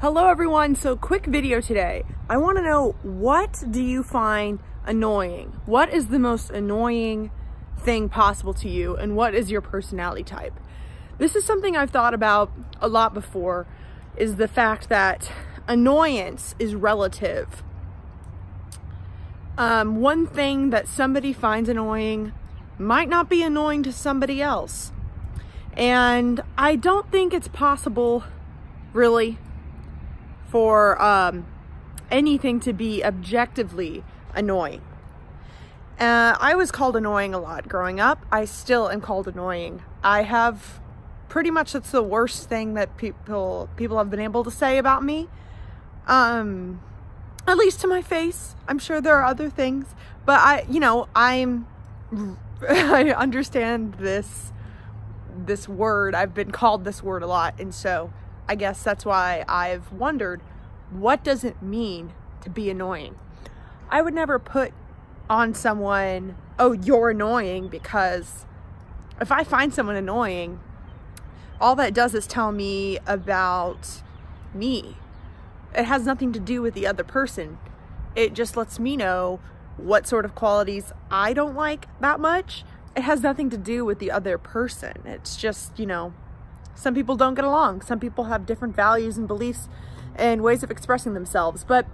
Hello everyone, so quick video today. I want to know, what do you find annoying? What is the most annoying thing possible to you, and what is your personality type? This is something I've thought about a lot before, is the fact that annoyance is relative. One thing that somebody finds annoying might not be annoying to somebody else. And I don't think it's possible, really, for anything to be objectively annoying. I was called annoying a lot growing up. I still am called annoying. I have pretty much, that's the worst thing that people have been able to say about me. At least to my face. I'm sure there are other things, but I understand this word. I've been called this word a lot, and so I guess that's why I've wondered, what does it mean to be annoying? I would never put on someone, oh, you're annoying, because if I find someone annoying, all that does is tell me about me. It has nothing to do with the other person. It just lets me know what sort of qualities I don't like that much. It has nothing to do with the other person. It's just, some people don't get along. Some people have different values and beliefs and ways of expressing themselves. But,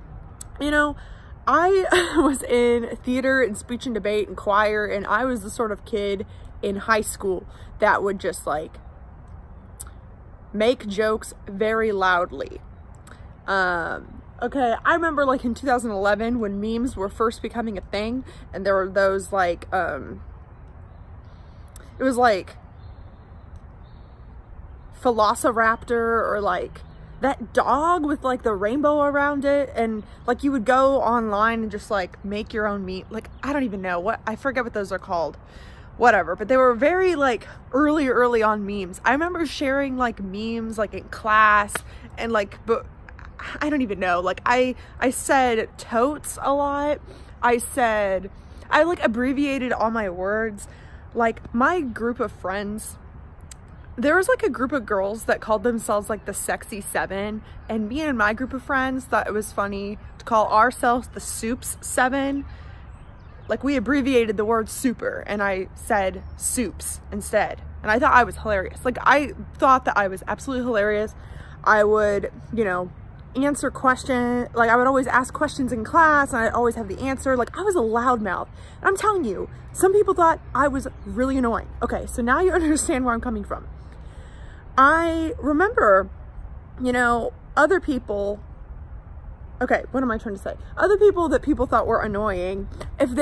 I was in theater and speech and debate and choir, and I was the sort of kid in high school that would just make jokes very loudly. Okay, I remember in 2011 when memes were first becoming a thing, and there were those it was Velociraptor, or that dog with the rainbow around it, and you would go online and just make your own meme. I don't even know I forget what those are called, whatever, but they were very early on memes. I remember sharing memes in class, and but I don't even know, I said totes a lot. I abbreviated all my words. My group of friends, there was a group of girls that called themselves the Sexy Seven, and me and my group of friends thought it was funny to call ourselves the Soups Seven. We abbreviated the word super, and I said soups instead, and I thought I was hilarious. I thought that I was absolutely hilarious. I would, answer questions. I would always ask questions in class, and I'd always have the answer. I was a loudmouth. And I'm telling you, some people thought I was really annoying. Okay, so now you understand where I'm coming from. I remember, other people, okay, what am I trying to say? Other people that people thought were annoying, if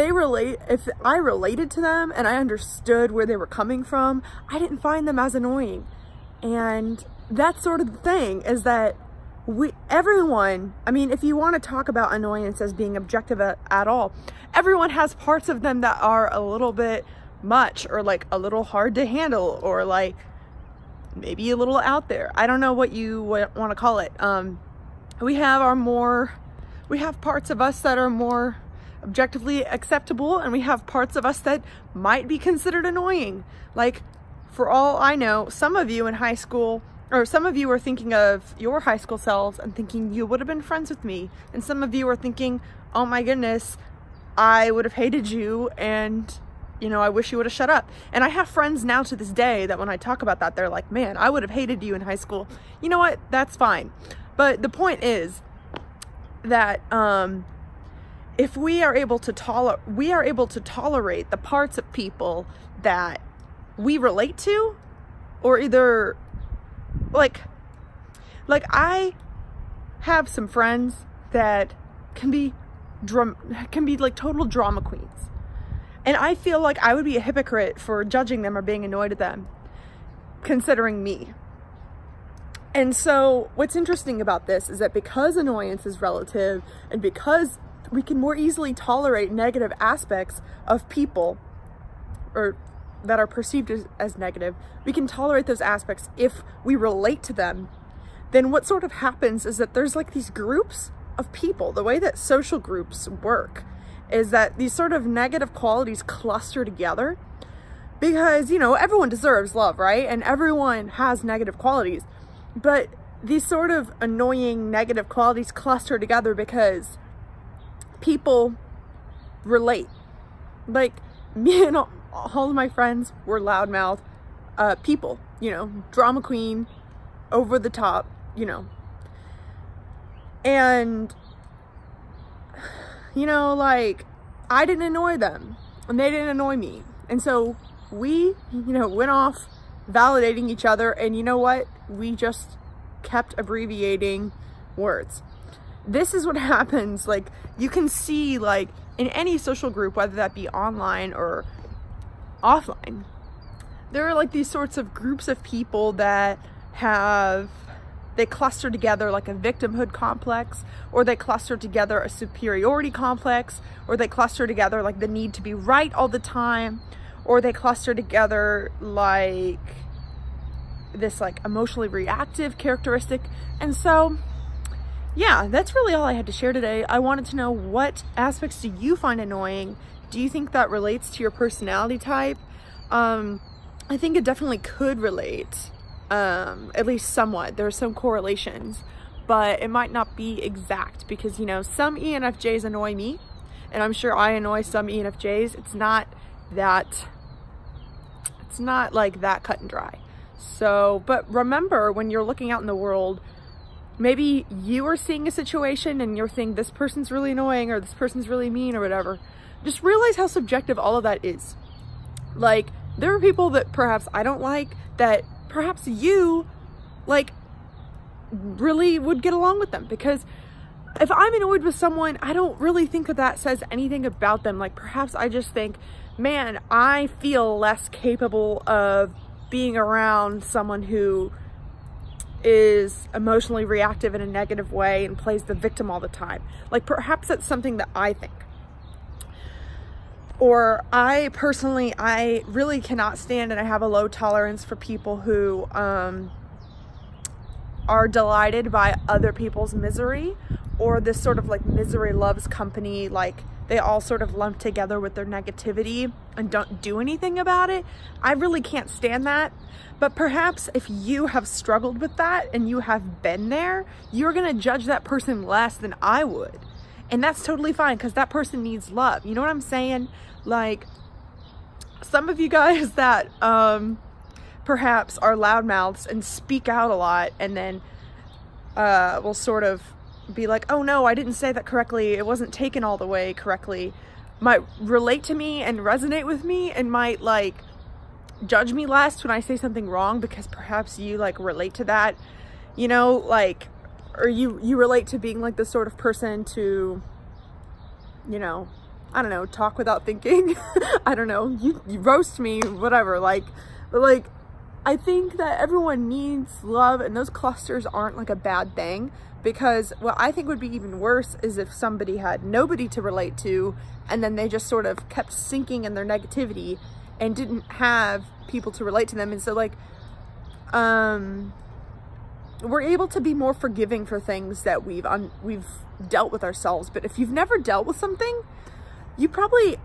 I related to them and I understood where they were coming from, I didn't find them as annoying. And that's sort of the thing, is that everyone, if you want to talk about annoyance as being objective at all, everyone has parts of them that are a little bit much, or a little hard to handle, or maybe a little out there. I don't know what you want to call it. We have parts of us that are more objectively acceptable, and we have parts of us that might be considered annoying. For all I know, some of you in high school, or some of you are thinking of your high school selves and thinking you would have been friends with me. And some of you are thinking, oh my goodness, I would have hated you, and I wish you would have shut up. And I have friends now to this day that when I talk about that, they're like, man, I would have hated you in high school. You know what? That's fine. But the point is that if we are able to tolerate the parts of people that we relate to, or either I have some friends that can be total drama queens, and I feel like I would be a hypocrite for judging them or being annoyed at them, considering me. And so what's interesting about this is that because annoyance is relative, and because we can more easily tolerate negative aspects of people, or that are perceived as negative, we can tolerate those aspects if we relate to them. Then what sort of happens is that there's these groups of people. The way that social groups work is that these sort of negative qualities cluster together, because everyone deserves love, right? And everyone has negative qualities, but these sort of annoying negative qualities cluster together because people relate. Like, me and all of my friends were loudmouth people, you know, drama queen, over the top, you know. And, you know, like, I didn't annoy them and they didn't annoy me. And so we, you know, went off validating each other, and you know what? We just kept abbreviating words. This is what happens. Like, you can see, like, in any social group, whether that be online or offline, there are like these sorts of groups of people that they cluster together like a victimhood complex, or they cluster together a superiority complex, or they cluster together like the need to be right all the time, or they cluster together like this like emotionally reactive characteristic. And so yeah, that's really all I had to share today. I wanted to know, what aspects do you find annoying? Do you think that relates to your personality type? I think it definitely could relate, at least somewhat. There are some correlations, but it might not be exact because, you know, some ENFJs annoy me, and I'm sure I annoy some ENFJs. It's not like that cut and dry. So, but remember, when you're looking out in the world, maybe you are seeing a situation and you're thinking this person's really annoying or this person's really mean or whatever. Just realize how subjective all of that is. Like, there are people that perhaps I don't like that perhaps you like really would get along with them, because if I'm annoyed with someone, I don't really think that says anything about them. Like, perhaps I just think, man, I feel less capable of being around someone who is emotionally reactive in a negative way and plays the victim all the time. Like, perhaps that's something that I think. Or I personally, I really cannot stand, and I have a low tolerance for people who are delighted by other people's misery, or this sort of like misery loves company, like they all sort of lump together with their negativity and don't do anything about it. I really can't stand that. But perhaps if you have struggled with that and you have been there, you're gonna judge that person less than I would. And that's totally fine, because that person needs love. You know what I'm saying? Like, some of you guys that perhaps are loudmouths and speak out a lot, and then will sort of be like, oh no, I didn't say that correctly, it wasn't taken all the way correctly, might relate to me and resonate with me, and might like judge me less when I say something wrong, because perhaps you like relate to that, you know, like, or you relate to being like the sort of person to, you know, I don't know, talk without thinking. I don't know, you roast me, whatever, like, but like, I think that everyone needs love, and those clusters aren't like a bad thing, because what I think would be even worse is if somebody had nobody to relate to, and then they just sort of kept sinking in their negativity and didn't have people to relate to them. And so like, we're able to be more forgiving for things that we've dealt with ourselves. But if you've never dealt with something, you probably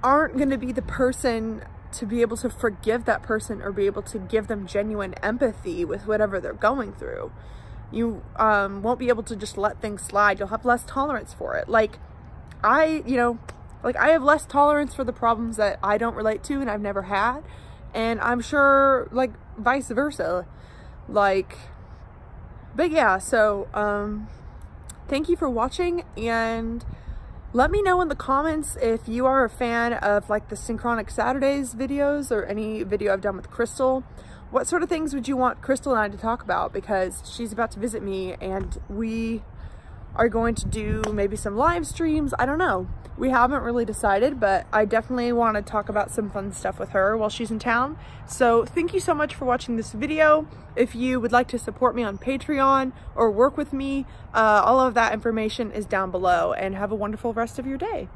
aren't going to be the person to be able to forgive that person or be able to give them genuine empathy with whatever they're going through. You won't be able to just let things slide. You'll have less tolerance for it. Like, I have less tolerance for the problems that I don't relate to and I've never had. And I'm sure like vice versa. Like, but yeah, so thank you for watching, and let me know in the comments if you are a fan of like the Synchronic Saturdays videos or any video I've done with Crystal. What sort of things would you want Crystal and I to talk about? Because she's about to visit me and we are going to do maybe some live streams. I don't know. We haven't really decided, but I definitely want to talk about some fun stuff with her while she's in town. So thank you so much for watching this video. If you would like to support me on Patreon or work with me, all of that information is down below, and have a wonderful rest of your day.